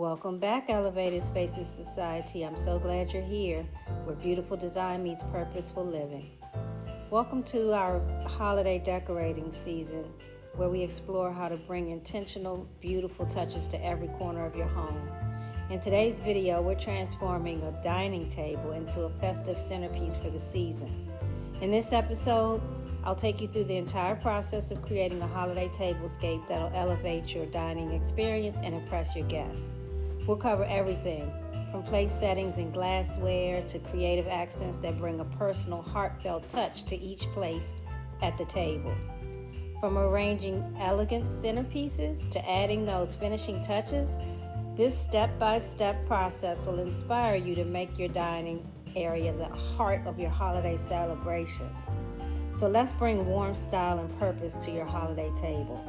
Welcome back, Elevated Spaces Society. I'm so glad you're here, where beautiful design meets purposeful living. Welcome to our holiday decorating season, where we explore how to bring intentional, beautiful touches to every corner of your home. In today's video, we're transforming a dining table into a festive centerpiece for the season. In this episode, I'll take you through the entire process of creating a holiday tablescape that'll elevate your dining experience and impress your guests. We'll cover everything from place settings and glassware to creative accents that bring a personal, heartfelt touch to each place at the table. From arranging elegant centerpieces to adding those finishing touches, this step-by-step process will inspire you to make your dining area the heart of your holiday celebrations. So let's bring warmth, style, and purpose to your holiday table.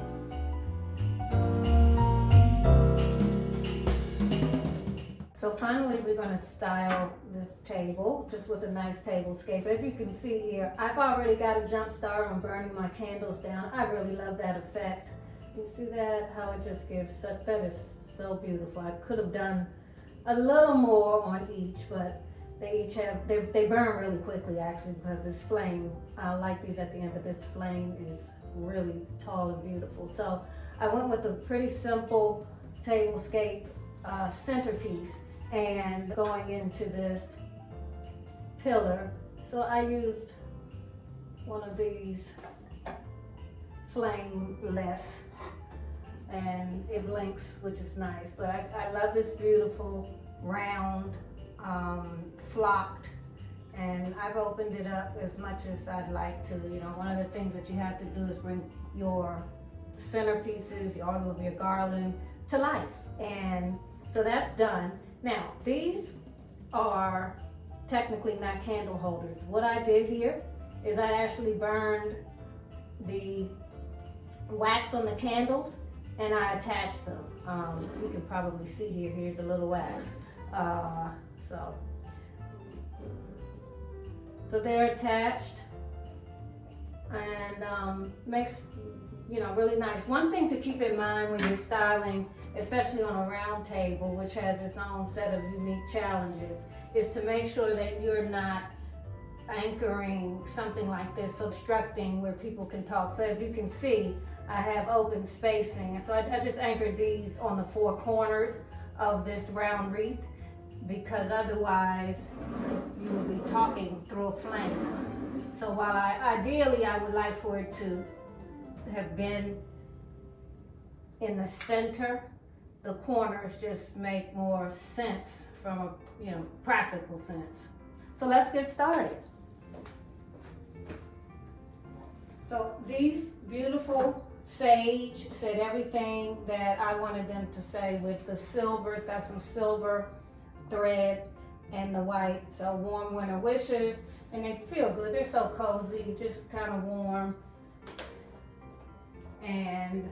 So finally, we're going to style this table just with a nice tablescape. As you can see here, I've already got a jump start on burning my candles down. I really love that effect. You see that? How it just gives such, that is so beautiful. I could have done a little more on each, but they each have, they burn really quickly actually because this flame, I like these at the end, but this flame is really tall and beautiful. So I went with a pretty simple tablescape centerpiece and going into this pillar. So I used one of these flameless and it blinks, which is nice. But I love this beautiful round flocked, and I've opened it up as much as I'd like to. You know, one of the things that you have to do is bring your centerpieces, all of your garland to life. And so that's done. Now, these are technically not candle holders. What I did here is I actually burned the wax on the candles and I attached them. You can probably see here, here's a little wax. So they're attached and makes, you know, really nice. One thing to keep in mind when you're styling, especially on a round table, which has its own set of unique challenges, is to make sure that you're not anchoring something like this, obstructing where people can talk. So as you can see, I have open spacing. And so I just anchored these on the four corners of this round wreath, because otherwise you will be talking through a flame. So while ideally I would like for it to have been in the center, the corners just make more sense from a, you know, practical sense. So let's get started. So these beautiful sage said everything that I wanted them to say with the silver. It's got some silver thread and the white. So warm winter wishes, and they feel good. They're so cozy, just kind of warm and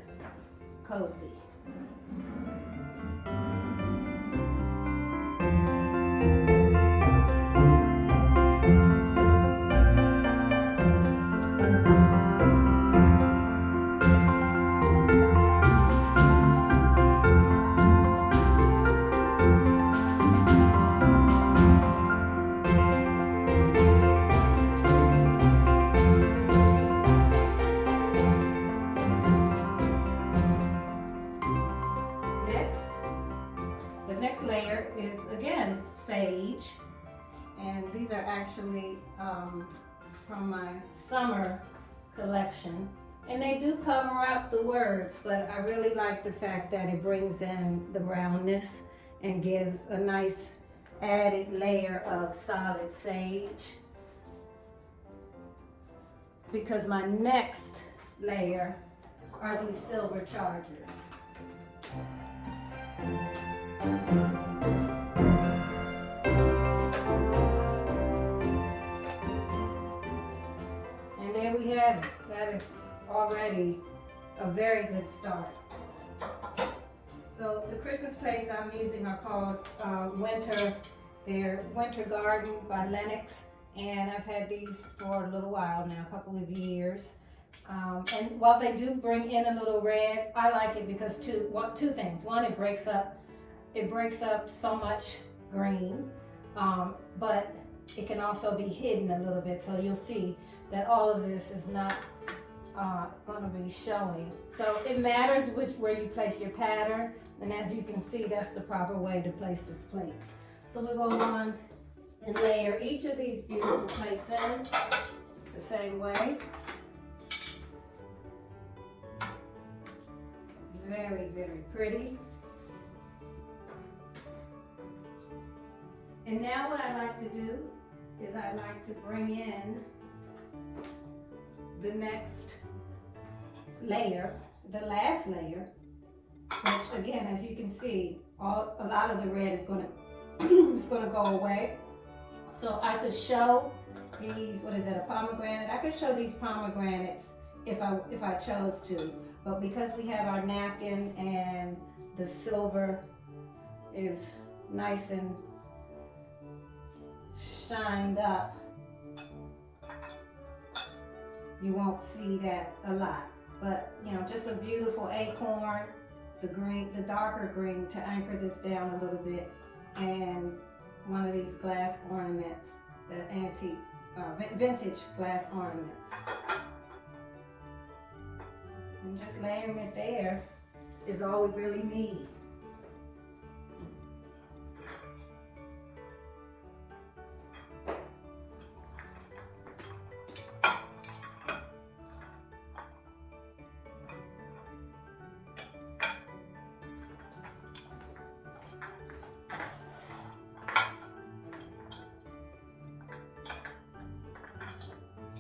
cozy. Layer is again sage, and these are actually from my summer collection, and they do cover up the words, but I really like the fact that it brings in the roundness and gives a nice added layer of solid sage, because my next layer are these silver chargers. And there we have it. That is already a very good start. So the Christmas plates I'm using are called Winter. They're Winter Garden by Lennox, and I've had these for a little while now, a couple of years. And while they do bring in a little red, I like it because two things. One, it breaks up it breaks up so much green, but it can also be hidden a little bit. So you'll see that all of this is not going to be showing. So it matters where you place your pattern, and as you can see, that's the proper way to place this plate. So we'll go on and layer each of these beautiful plates in the same way. Very, very pretty. And now what I like to do is I like to bring in the next layer, the last layer, which again, as you can see, a lot of the red is going to go away. So I could show these, what is it, a pomegranate? I could show these pomegranates if I chose to, but because we have our napkin and the silver is nice and shined up, you won't see that a lot. But you know, just a beautiful acorn, the green, the darker green to anchor this down a little bit, and one of these glass ornaments, the antique, vintage glass ornaments. And just layering it there is all we really need.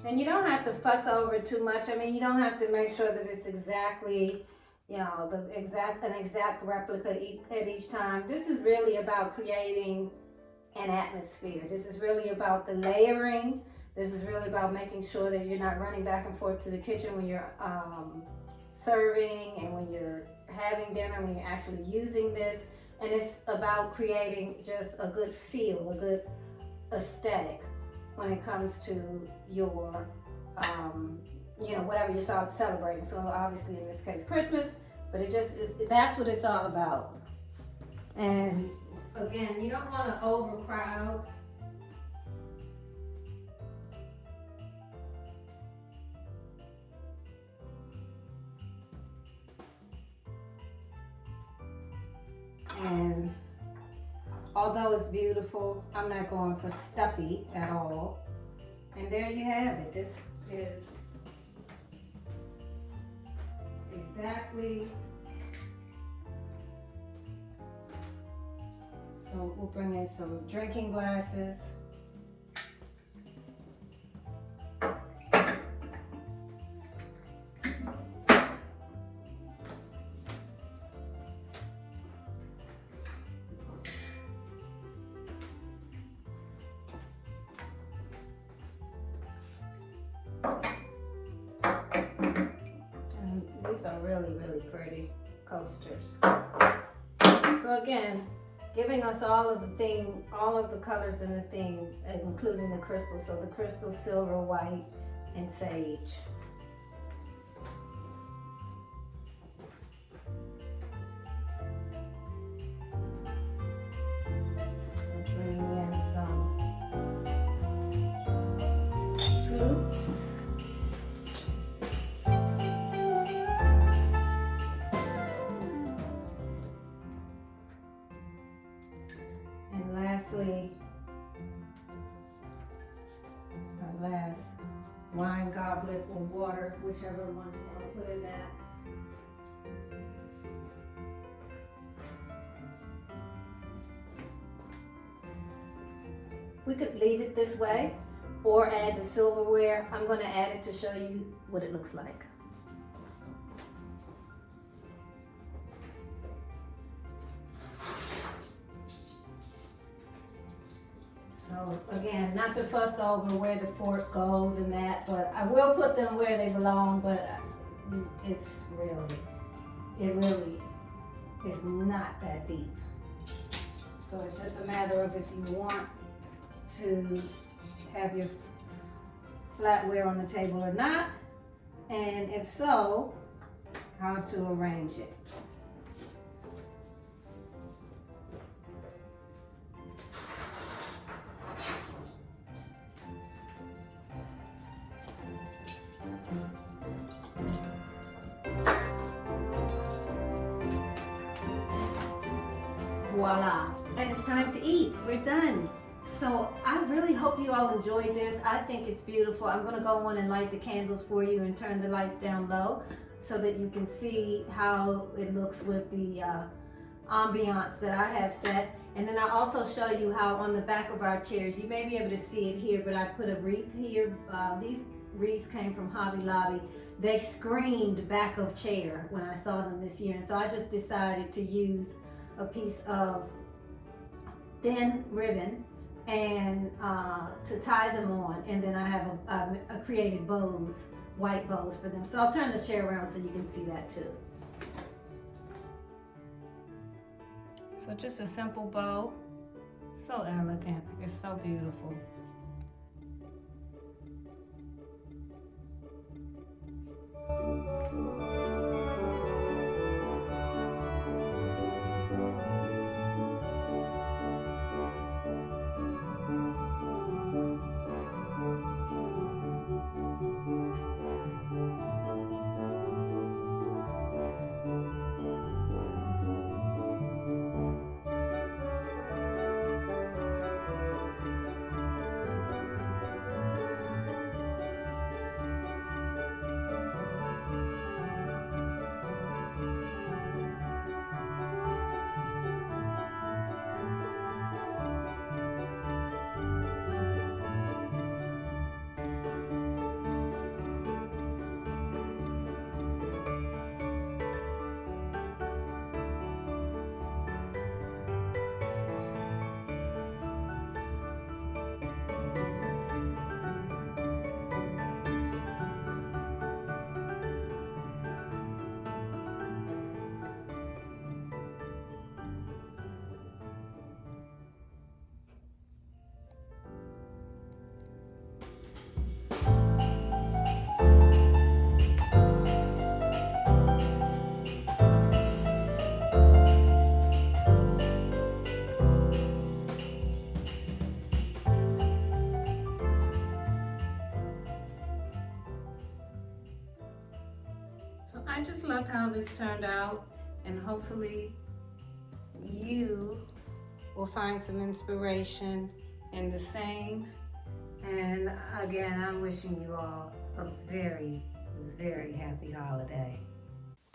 And you don't have to fuss over it too much. I mean, you don't have to make sure that it's exactly, you know, an exact replica at each time. This is really about creating an atmosphere. This is really about the layering. This is really about making sure that you're not running back and forth to the kitchen when you're serving and when you're having dinner, when you're actually using this. And it's about creating just a good feel, a good aesthetic when it comes to your, you know, whatever you're celebrating. So obviously in this case, Christmas, but it just is, that's what it's all about. And again, you don't want to overcrowd. And although it's beautiful, I'm not going for stuffy at all. And there you have it. This is exactly. So we'll bring in some drinking glasses. These are really, really pretty coasters. So again, giving us all of the colors in the theme, including the crystal. So the crystal, silver, white, and sage. Bring in some fruits. Our last wine goblet or water, whichever one you want to put in that. We could leave it this way or add the silverware. I'm going to add it to show you what it looks like. So again, not to fuss over where the fork goes and that, but I will put them where they belong, but it really is not that deep. So it's just a matter of if you want to have your flatware on the table or not, and if so, how to arrange it. voila. And it's time to eat. We're done. So I really hope you all enjoyed this. I think it's beautiful. I'm gonna go on and light the candles for you and turn the lights down low so that you can see how it looks with the ambiance that I have set. And then I'll also show you how on the back of our chairs, you may be able to see it here, but I put a wreath here. These wreaths came from Hobby Lobby. They screamed back of chair when I saw them this year. And so I just decided to use a piece of thin ribbon and to tie them on. And then I have a created bows, white bows for them. So I'll turn the chair around so you can see that too. So just a simple bow, so elegant, it's so beautiful. I just loved how this turned out, and hopefully you will find some inspiration in the same. And again, I'm wishing you all a very, very happy holiday.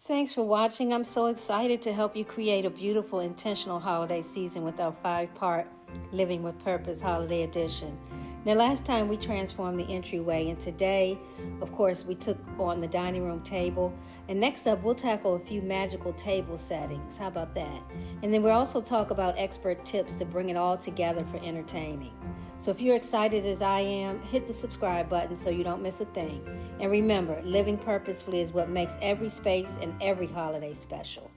Thanks for watching. I'm so excited to help you create a beautiful, intentional holiday season with our 5-part Living with Purpose Holiday Edition. Now, last time we transformed the entryway, and today, of course, we took on the dining room table. And next up, we'll tackle a few magical table settings. How about that? And then we'll also talk about expert tips to bring it all together for entertaining. So if you're excited as I am, hit the subscribe button so you don't miss a thing. And remember, living purposefully is what makes every space and every holiday special.